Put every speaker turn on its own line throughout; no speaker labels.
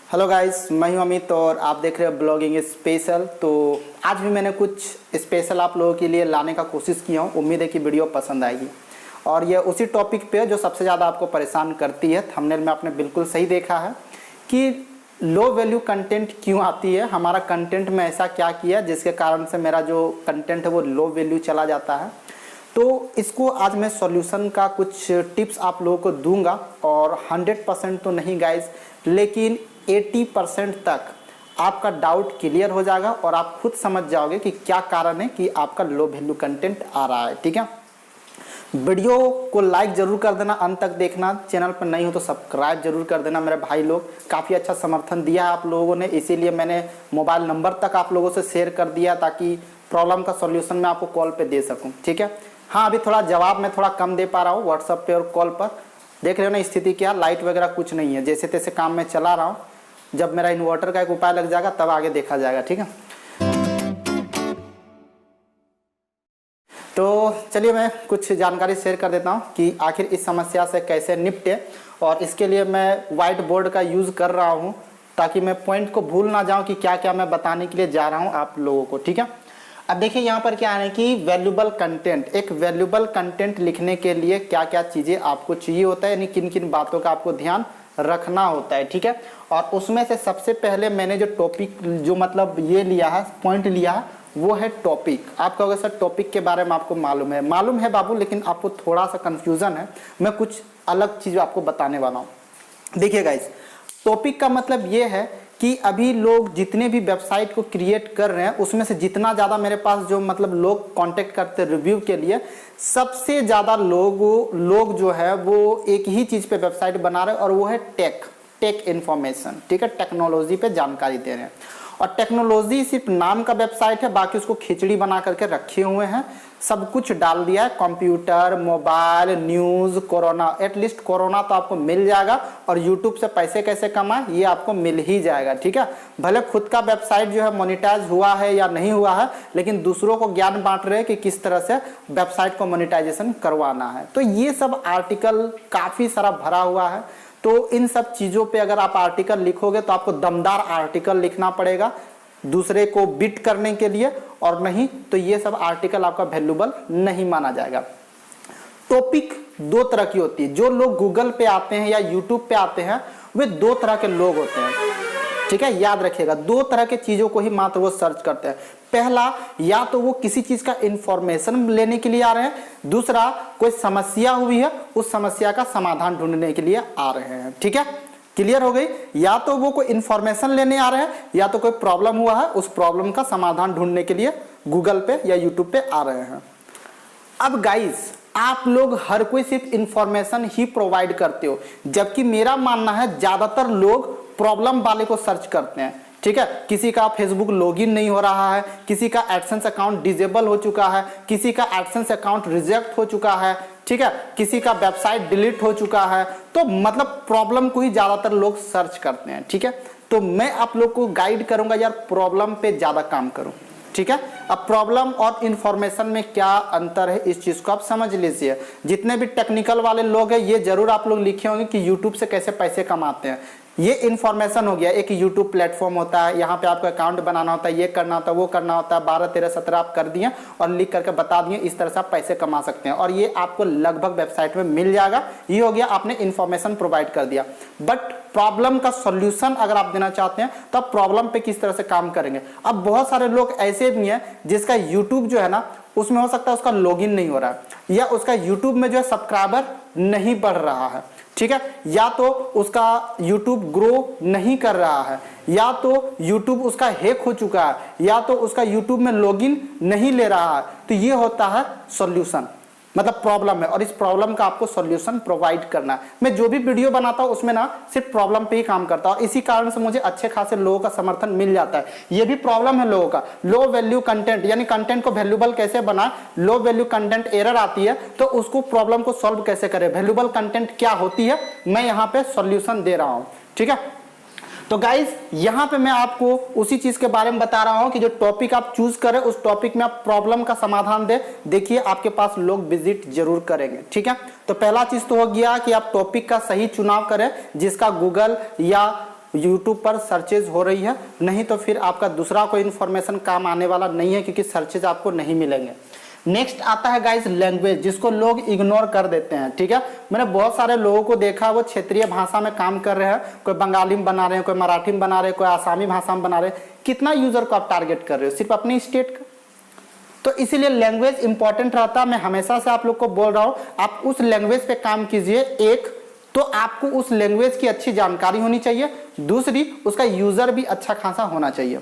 Hello guys, मैं हूं अमित और आप देख रहे हो ब्लॉगिंग स्पेशल। तो आज भी मैंने कुछ स्पेशल आप लोगों के लिए लाने का कोशिश किया हूं। उम्मीद है कि वीडियो पसंद आएगी। और ये उसी टॉपिक पे है जो सबसे ज़्यादा आपको परेशान करती है। थंबनेल में आपने बिल्कुल सही देखा है कि लो वैल्यू कंटेंट क्यों आती है, हमारा कंटेंट में ऐसा क्या किया जिसके कारण से मेरा जो कंटेंट है वो लो वैल्यू चला जाता है। तो इसको आज मैं सॉल्यूशन का कुछ टिप्स आप लोगों को दूंगा और 100% तो नहीं गाइस, लेकिन 80% तक आपका डाउट क्लियर हो जाएगा और आप खुद समझ जाओगे कि क्या कारण है कि आपका लो वैल्यू कंटेंट आ रहा है। ठीक है, वीडियो को लाइक जरूर कर देना, अंत तक देखना। चैनल पर नहीं हो तो सब्सक्राइब जरूर कर देना। मेरे भाई लोग काफ़ी अच्छा समर्थन दिया है आप लोगों ने, इसीलिए मैंने मोबाइल नंबर तक आप लोगों से शेयर कर दिया ताकि प्रॉब्लम का सॉल्यूशन मैं आपको कॉल पे दे सकूं। ठीक है, हाँ अभी थोड़ा जवाब मैं थोड़ा कम दे पा रहा हूँ व्हाट्सएप पे और कॉल पर। देख रहे हो ना स्थिति क्या, लाइट वगैरह कुछ नहीं है, जैसे तैसे काम मैं चला रहा हूँ। जब मेरा इन्वर्टर का एक उपाय लग जाएगा तब आगे देखा जाएगा। ठीक है, तो चलिए मैं कुछ जानकारी शेयर कर देता हूँ कि आखिर इस समस्या से कैसे निपटे। और इसके लिए मैं व्हाइट बोर्ड का यूज़ कर रहा हूँ ताकि मैं पॉइंट को भूल ना जाऊँ कि क्या क्या मैं बताने के लिए जा रहा हूँ आप लोगों को। ठीक है, अब देखिए यहाँ पर क्या है कि वैल्यूबल कंटेंट, एक वैल्यूबल कंटेंट लिखने के लिए क्या क्या चीज़ें आपको चाहिए होता है, यानी किन किन बातों का आपको ध्यान रखना होता है। ठीक है, और उसमें से सबसे पहले मैंने जो टॉपिक जो मतलब ये लिया है, पॉइंट लिया है, वो है टॉपिक। आप कहोगे सर टॉपिक के बारे में आपको मालूम है बाबू, लेकिन आपको थोड़ा सा कंफ्यूजन है। मैं कुछ अलग चीज़ आपको बताने वाला हूँ। देखिए गाइस, टॉपिक का मतलब ये है कि अभी लोग जितने भी वेबसाइट को क्रिएट कर रहे हैं उसमें से जितना ज़्यादा मेरे पास जो मतलब लोग कांटेक्ट करते हैं रिव्यू के लिए, सबसे ज़्यादा लोग जो है वो एक ही चीज़ पे वेबसाइट बना रहे हैं और वो है टेक इन्फॉर्मेशन। ठीक है, टेक्नोलॉजी पे जानकारी दे रहे हैं। और टेक्नोलॉजी सिर्फ नाम का वेबसाइट है, बाकी उसको खिचड़ी बना करके रखे हुए हैं, सब कुछ डाल दिया है। Computer, mobile, news, corona, at least corona तो आपको मिल जाएगा। और यूट्यूब से पैसे कैसे कमाए ये आपको मिल ही जाएगा। ठीक है, भले खुद का वेबसाइट जो है मोनेटाइज हुआ है या नहीं हुआ है, लेकिन दूसरों को ज्ञान बांट रहे हैं कि किस तरह से वेबसाइट को मोनेटाइजेशन करवाना है। तो ये सब आर्टिकल काफ़ी सारा भरा हुआ है। तो इन सब चीज़ों पे अगर आप आर्टिकल लिखोगे तो आपको दमदार आर्टिकल लिखना पड़ेगा दूसरे को बीट करने के लिए, और नहीं तो ये सब आर्टिकल आपका वैल्यूबल नहीं माना जाएगा। टॉपिक दो तरह की होती है। जो लोग गूगल पे आते हैं या यूट्यूब पे आते हैं वे दो तरह के लोग होते हैं। ठीक है, याद रखिएगा, दो तरह के चीज़ों को ही मात्र वो सर्च करते हैं। पहला, या तो वो किसी चीज़ का इंफॉर्मेशन लेने के लिए आ रहे हैं, दूसरा कोई समस्या हुई है उस समस्या का समाधान ढूंढने के लिए आ रहे हैं। ठीक है, क्लियर हो गई। या तो वो कोई इंफॉर्मेशन लेने आ रहे हैं या तो कोई प्रॉब्लम हुआ है उस प्रॉब्लम का समाधान ढूंढने के लिए गूगल पे या यूट्यूब पे आ रहे हैं। अब गाइस, आप लोग हर कोई सिर्फ इंफॉर्मेशन ही प्रोवाइड करते हो, जबकि मेरा मानना है ज्यादातर लोग प्रॉब्लम वाले को सर्च करते हैं। ठीक है, किसी का फेसबुक लॉगिन नहीं हो रहा है, किसी का एडसेंस अकाउंट डिसेबल हो चुका है, किसी का एडसेंस अकाउंट रिजेक्ट हो चुका है, ठीक है, किसी का वेबसाइट डिलीट हो चुका है। तो मतलब प्रॉब्लम को ही ज्यादातर लोग सर्च करते हैं। ठीक है, तो मैं आप लोग को गाइड करूंगा यार प्रॉब्लम पे ज्यादा काम करो। ठीक है, अब प्रॉब्लम और इंफॉर्मेशन में क्या अंतर है इस चीज को आप समझ लीजिए। जितने भी टेक्निकल वाले लोग हैं ये जरूर आप लोग लिखे होंगे कि यूट्यूब से कैसे पैसे कमाते हैं। ये इन्फॉर्मेशन हो गया, एक यूट्यूब प्लेटफॉर्म होता है, यहाँ पे आपको अकाउंट बनाना होता है, ये करना होता है, वो करना होता है, 12, 13, 17 आप कर दिए और लिख करके बता दिए इस तरह से आप पैसे कमा सकते हैं। और ये आपको लगभग वेबसाइट में मिल जाएगा। ये हो गया, आपने इन्फॉर्मेशन प्रोवाइड कर दिया। बट प्रॉब्लम का सॉल्यूशन अगर आप देना चाहते हैं तो आप प्रॉब्लम पे किस तरह से काम करेंगे। अब बहुत सारे लोग ऐसे भी हैं जिसका यूट्यूब जो है ना उसमें हो सकता है उसका लॉगिन नहीं हो रहा है, या उसका यूट्यूब में जो है सब्सक्राइबर नहीं बढ़ रहा है। ठीक है, या तो उसका YouTube ग्रो नहीं कर रहा है, या तो YouTube उसका हैक हो चुका है, या तो उसका YouTube में लॉगिन नहीं ले रहा है। तो ये होता है सॉल्यूशन, मतलब प्रॉब्लम है और इस प्रॉब्लम का आपको सॉल्यूशन प्रोवाइड करना है। मैं जो भी वीडियो बनाता हूं उसमें ना सिर्फ प्रॉब्लम पे ही काम करता हूं, इसी कारण से मुझे अच्छे खासे लोगों का समर्थन मिल जाता है। ये भी प्रॉब्लम है लोगों का, लो वैल्यू कंटेंट, यानी कंटेंट को वैल्यूबल कैसे बनाए। लो वैल्यू कंटेंट एरर आती है तो उसको प्रॉब्लम को सॉल्व कैसे करें, वैल्यूबल कंटेंट क्या होती है, मैं यहाँ पे सॉल्यूशन दे रहा हूँ। ठीक है, तो गाइज यहाँ पे मैं आपको उसी चीज के बारे में बता रहा हूं कि जो टॉपिक आप चूज करें उस टॉपिक में आप प्रॉब्लम का समाधान दे। देखिए आपके पास लोग विजिट जरूर करेंगे। ठीक है, तो पहला चीज तो हो गया कि आप टॉपिक का सही चुनाव करें जिसका गूगल या यूट्यूब पर सर्चेज हो रही है, नहीं तो फिर आपका दूसरा कोई इन्फॉर्मेशन काम आने वाला नहीं है, क्योंकि सर्चेज आपको नहीं मिलेंगे। नेक्स्ट आता है गाइस लैंग्वेज, जिसको लोग इग्नोर कर देते हैं। ठीक है, मैंने बहुत सारे लोगों को देखा, वो क्षेत्रीय भाषा में काम कर रहे हैं, कोई बंगाली में बना रहे हैं, कोई मराठी में बना रहे हैं, कोई आसामी भाषा में बना रहे हैं। कितना यूजर को आप टारगेट कर रहे हो? सिर्फ अपनी स्टेट का। तो इसीलिए लैंग्वेज इंपॉर्टेंट रहता है। मैं हमेशा से आप लोग को बोल रहा हूं, आप उस लैंग्वेज पे काम कीजिए। एक तो आपको उस लैंग्वेज की अच्छी जानकारी होनी चाहिए, दूसरी उसका यूजर भी अच्छा खासा होना चाहिए।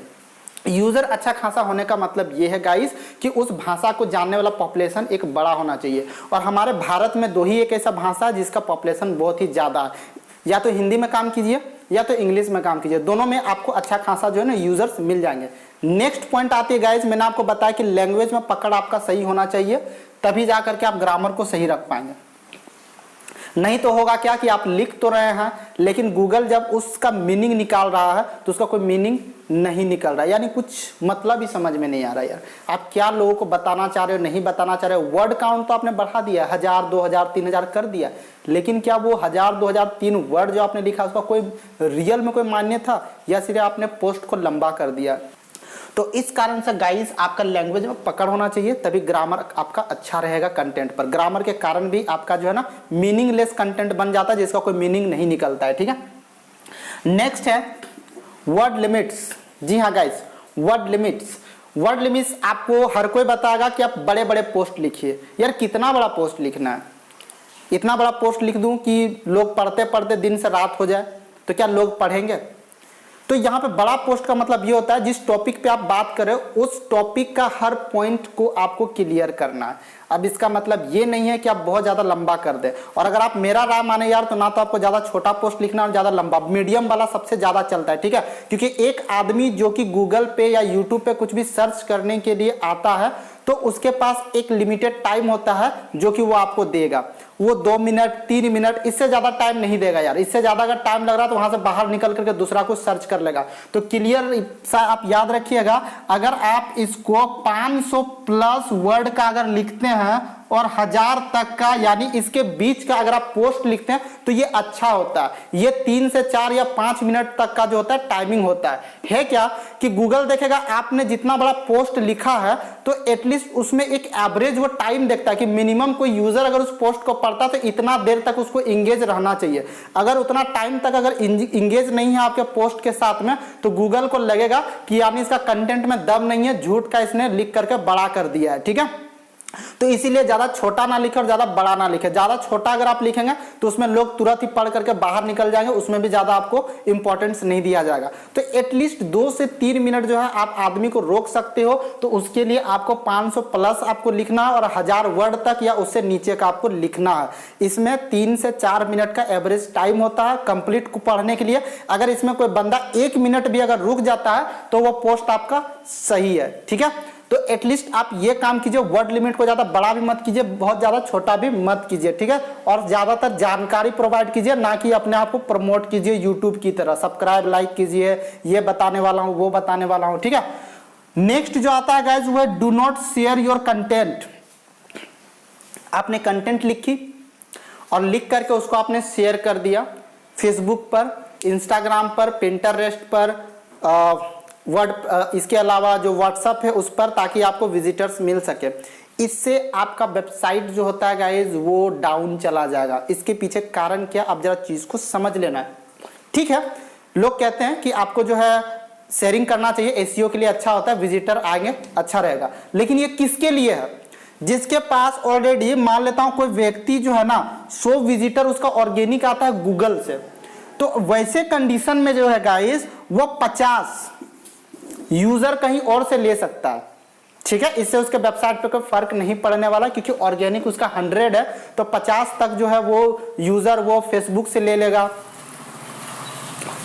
यूजर अच्छा खासा होने का मतलब ये है गाइस कि उस भाषा को जानने वाला पॉपुलेशन एक बड़ा होना चाहिए। और हमारे भारत में दो ही एक ऐसा भाषा है जिसका पॉपुलेशन बहुत ही ज्यादा है, या तो हिंदी में काम कीजिए या तो इंग्लिश में काम कीजिए, दोनों में आपको अच्छा खासा जो है ना यूजर्स मिल जाएंगे। नेक्स्ट पॉइंट आती है गाइस, मैंने आपको बताया कि लैंग्वेज में पकड़ आपका सही होना चाहिए, तभी जाकर के आप ग्रामर को सही रख पाएंगे। नहीं तो होगा क्या कि आप लिख तो रहे हैं, लेकिन गूगल जब उसका मीनिंग निकाल रहा है तो उसका कोई मीनिंग नहीं निकल रहा है, यानी कुछ मतलब ही समझ में नहीं आ रहा है। यार आप क्या लोगों को बताना चाह रहे हो, नहीं बताना चाह रहे हो। वर्ड काउंट तो आपने बढ़ा दिया, 1000 2000 3000 कर दिया, लेकिन क्या वो 1000 2000 3 वर्ड जो आपने लिखा उसका कोई रियल में कोई मान्य था, या सिर्फ आपने पोस्ट को लंबा कर दिया? तो इस कारण से गाइस आपका लैंग्वेज में पकड़ होना चाहिए, तभी ग्रामर आपका अच्छा रहेगा कंटेंट पर। ग्रामर के कारण भी आपका जो है ना मीनिंगलेस कंटेंट बन जाता है, जिसका कोई मीनिंग नहीं निकलता है। ठीक है, नेक्स्ट है वर्ड लिमिट्स। जी हाँ guys, word limits. Word limits आपको हर कोई बताएगा कि आप बड़े बड़े पोस्ट लिखिए। यार कितना बड़ा पोस्ट लिखना है? इतना बड़ा पोस्ट लिख दूं कि लोग पढ़ते पढ़ते दिन से रात हो जाए, तो क्या लोग पढ़ेंगे? तो यहाँ पे बड़ा पोस्ट का मतलब ये होता है जिस टॉपिक पे आप बात कर रहे हो उस टॉपिक का हर पॉइंट को आपको क्लियर करना है। अब इसका मतलब ये नहीं है कि आप बहुत ज्यादा लंबा कर दे। और अगर आप मेरा राय माने यार, तो ना तो आपको ज्यादा छोटा पोस्ट लिखना और ज्यादा लंबा, मीडियम वाला सबसे ज्यादा चलता है। ठीक है, क्योंकि एक आदमी जो कि गूगल पे या यूट्यूब पे कुछ भी सर्च करने के लिए आता है, तो उसके पास एक लिमिटेड टाइम होता है जो कि वो आपको देगा। वो 2 मिनट 3 मिनट, इससे ज्यादा टाइम नहीं देगा यार। इससे ज्यादा अगर टाइम लग रहा है तो वहां से बाहर निकल करके दूसरा कुछ सर्च कर लेगा। तो क्लियर सा आप याद रखिएगा, अगर आप इसको 500 प्लस वर्ड का अगर लिखते हैं और 1000 तक का, यानी इसके बीच का अगर आप पोस्ट लिखते हैं तो ये अच्छा होता है। ये 3 से 4 या 5 मिनट तक का जो होता है टाइमिंग होता है क्या कि गूगल देखेगा आपने जितना बड़ा पोस्ट लिखा है तो एटलीस्ट उसमें एक एवरेज वो टाइम देखता है कि मिनिमम कोई यूजर अगर उस पोस्ट को पढ़ता तो इतना देर तक उसको इंगेज रहना चाहिए। अगर उतना टाइम तक अगर इंगेज नहीं है आपके पोस्ट के साथ में, तो गूगल को लगेगा कि यानी इसका कंटेंट में दम नहीं है, झूठ का इसने लिख करके बड़ा कर दिया है। ठीक है, तो इसीलिए ज्यादा छोटा ना लिखे और ज्यादा बड़ा ना लिखे। ज्यादा छोटा अगर आप लिखेंगे तो उसमें लोग तुरंत ही पढ़ करके बाहर निकल जाएंगे, उसमें भी ज्यादा आपको इंपॉर्टेंस नहीं दिया जाएगा। तो एटलीस्ट 2 से 3 मिनट जो है आप आदमी को रोक सकते हो, तो उसके लिए आपको 500 प्लस आपको लिखना है और 1000 वर्ड तक या उससे नीचे का आपको लिखना है। इसमें 3 से 4 मिनट का एवरेज टाइम होता है कंप्लीट को पढ़ने के लिए। अगर इसमें कोई बंदा 1 मिनट भी अगर रुक जाता है तो वो पोस्ट आपका सही है। ठीक है, तो एटलीस्ट आप ये काम कीजिए, वर्ड लिमिट को ज्यादा बड़ा भी मत कीजिए, बहुत ज्यादा छोटा भी मत कीजिए। ठीक है, और ज्यादातर जानकारी प्रोवाइड कीजिए, ना कि अपने आप को प्रमोट कीजिए यूट्यूब की तरह, सब्सक्राइब लाइक कीजिए, ये बताने वाला हूं वो बताने वाला हूं। ठीक है, नेक्स्ट जो आता है गाइस वो है do not share your content. आपने कंटेंट लिखी और लिख करके उसको आपने शेयर कर दिया फेसबुक पर, इंस्टाग्राम पर, पिंटरेस्ट पर, इसके अलावा जो व्हाट्सएप है उस पर, ताकि आपको विजिटर्स मिल सके। इससे आपका वेबसाइट जो होता है गाइस वो डाउन चला जाएगा। इसके पीछे कारण क्या, आप जरा चीज को समझ लेना है। ठीक है, लोग कहते हैं कि आपको जो है शेयरिंग करना चाहिए, एसईओ के लिए अच्छा होता है, विजिटर आएंगे अच्छा रहेगा, लेकिन ये किसके लिए है? जिसके पास ऑलरेडी, मान लेता हूं कोई व्यक्ति जो है ना 100 विजिटर उसका ऑर्गेनिक आता है गूगल से, तो वैसे कंडीशन में जो है गाइस वो 50 यूजर कहीं और से ले सकता है। ठीक है, इससे उसके वेबसाइट पे कोई फर्क नहीं पड़ने वाला, क्योंकि ऑर्गेनिक उसका 100 है, तो 50 तक जो है वो यूजर वो फेसबुक से ले लेगा,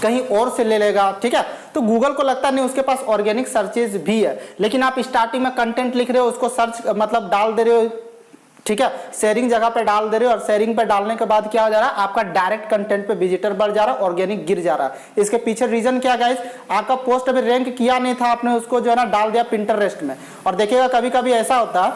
कहीं और से ले लेगा। ठीक है, तो गूगल को लगता नहीं उसके पास ऑर्गेनिक सर्चेज भी है, लेकिन आप स्टार्टिंग में कंटेंट लिख रहे हो, उसको सर्च मतलब डाल दे रहे हो। ठीक है, शेयरिंग जगह पे डाल दे रहे हो, और शेयरिंग पे डालने के बाद क्या हो जा रहा है, आपका डायरेक्ट कंटेंट पे विजिटर बढ़ जा रहा है, ऑर्गेनिक गिर जा रहा है। इसके पीछे रीजन क्या गाइस, आपका पोस्ट अभी रैंक किया नहीं था, आपने उसको जो है ना डाल दिया पिंटरेस्ट में। और देखिएगा कभी कभी ऐसा होता है,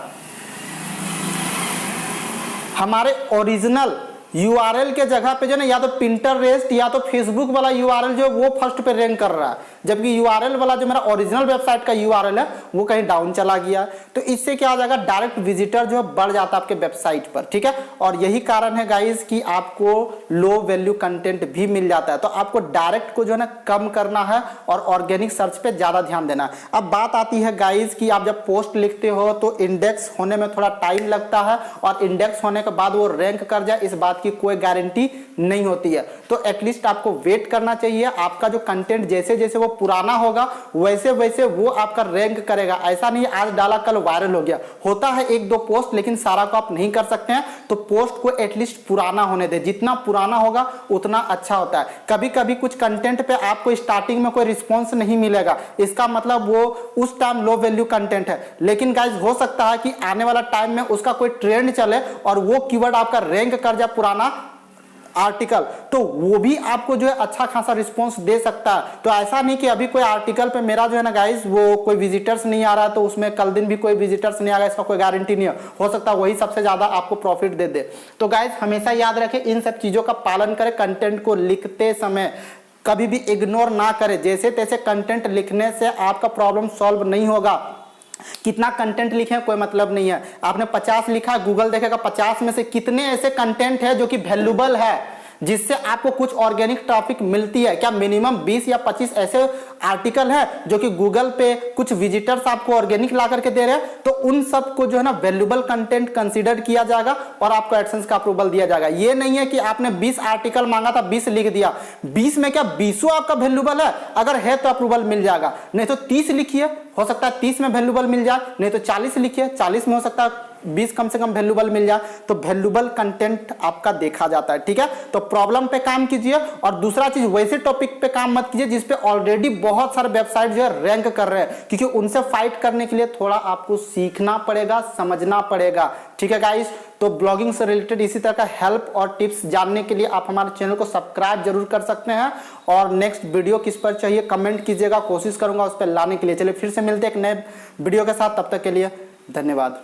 हमारे ओरिजिनल यूआरएल के जगह पे जो ना या तो पिंटररेस्ट या तो फेसबुक वाला यूआरएल जो वो फर्स्ट पे रैंक कर रहा है, जबकि यूआरएल वाला जो मेरा ओरिजिनल वेबसाइट का यूआरएल है वो कहीं डाउन चला गया। तो इससे क्या हो जाएगा, डायरेक्ट विजिटर जो है बढ़ जाता है आपके वेबसाइट पर, ठीक है। और यही कारण है गाइस कि आपको लो वैल्यू कंटेंट भी मिल जाता है। तो आपको डायरेक्ट को जो है ना कम करना है और ऑर्गेनिक सर्च पे ज्यादा ध्यान देना है। अब बात आती है गाइस कि आप जब पोस्ट लिखते हो तो इंडेक्स होने में थोड़ा टाइम लगता है, और इंडेक्स होने के बाद वो रैंक कर जाए इस बात की कोई गारंटी नहीं होती है। तो एटलीस्ट आपको वेट करना चाहिए। आपका जो कंटेंट जैसे जैसे वो पुराना होगा वैसे वैसे वो आपका रैंक करेगा। ऐसा नहीं आज डाला कल वायरल हो गया, होता है एक दो पोस्ट, लेकिन सारा को आप नहीं कर सकते हैं। तो पोस्ट को एटलीस्ट पुराना होने दे, जितना पुराना होगा उतना अच्छा होता है। कभी कभी कुछ कंटेंट पे आपको स्टार्टिंग में कोई रिस्पॉन्स नहीं मिलेगा, इसका मतलब वो उस टाइम लो वैल्यू कंटेंट है। लेकिन गाइज हो सकता है कि आने वाला टाइम में उसका कोई ट्रेंड चले और वो कीवर्ड आपका रैंक कर जाए पुराना आर्टिकल, तो वो भी आपको जो है अच्छा खासा रिस्पांस दे सकता है। तो ऐसा नहीं कि अभी कोई आर्टिकल पे मेरा जो है ना गाइस वो कोई विजिटर्स नहीं आ रहा तो उसमें कल दिन भी कोई विजिटर्स नहीं आ रहा, इसका कोई गारंटी नहीं है। हो सकता है वही सबसे ज्यादा आपको प्रॉफिट दे दे। तो गाइस हमेशा याद रखें, इन सब चीजों का पालन करें। कंटेंट को लिखते समय कभी भी इग्नोर ना करें। जैसे तैसे कंटेंट लिखने से आपका प्रॉब्लम सॉल्व नहीं होगा। कितना कंटेंट लिखे कोई मतलब नहीं है। आपने 50 लिखा, गूगल देखेगा 50 में से कितने ऐसे कंटेंट है जो कि वैल्यूबल है, जिससे आपको कुछ ऑर्गेनिक ट्रैफिक मिलती है। क्या मिनिमम 20 या 25 ऐसे आर्टिकल है जो कि गूगल पे कुछ विजिटर्स आपको ऑर्गेनिक ला करके दे रहे हैं, तो उन सब को जो है ना वैल्यूबल कंटेंट कंसीडर किया जाएगा और आपको एडसेंस का अप्रूवल दिया जाएगा। ये नहीं है कि आपने 20 आर्टिकल मांगा था 20 लिख दिया, 20 में क्या 20 आपका वैल्यूबल है? अगर है तो अप्रूवल मिल जाएगा, नहीं तो 30 लिखिए, हो सकता है 30 में वैल्यूबल मिल जाए, नहीं तो 40 लिखिए, 40 में हो सकता है 20 कम से कम वैल्यूबल मिल जाए। तो वैल्यूबल कंटेंट आपका देखा जाता है, ठीक है। तो प्रॉब्लम पे काम कीजिए, और दूसरा चीज वैसे टॉपिक पे काम मत कीजिए जिसपे ऑलरेडी बहुत सारे वेबसाइट जो है रैंक कर रहे हैं, क्योंकि उनसे फाइट करने के लिए थोड़ा आपको सीखना पड़ेगा, समझना पड़ेगा, ठीक है गाइस। तो ब्लॉगिंग से रिलेटेड इसी तरह का हेल्प और टिप्स जानने के लिए आप हमारे चैनल को सब्सक्राइब जरूर कर सकते हैं। और नेक्स्ट वीडियो किस पर चाहिए कमेंट कीजिएगा, कोशिश करूंगा उस पर लाने के लिए। चलिए फिर से मिलते हैं एक नए वीडियो के साथ, तब तक के लिए धन्यवाद।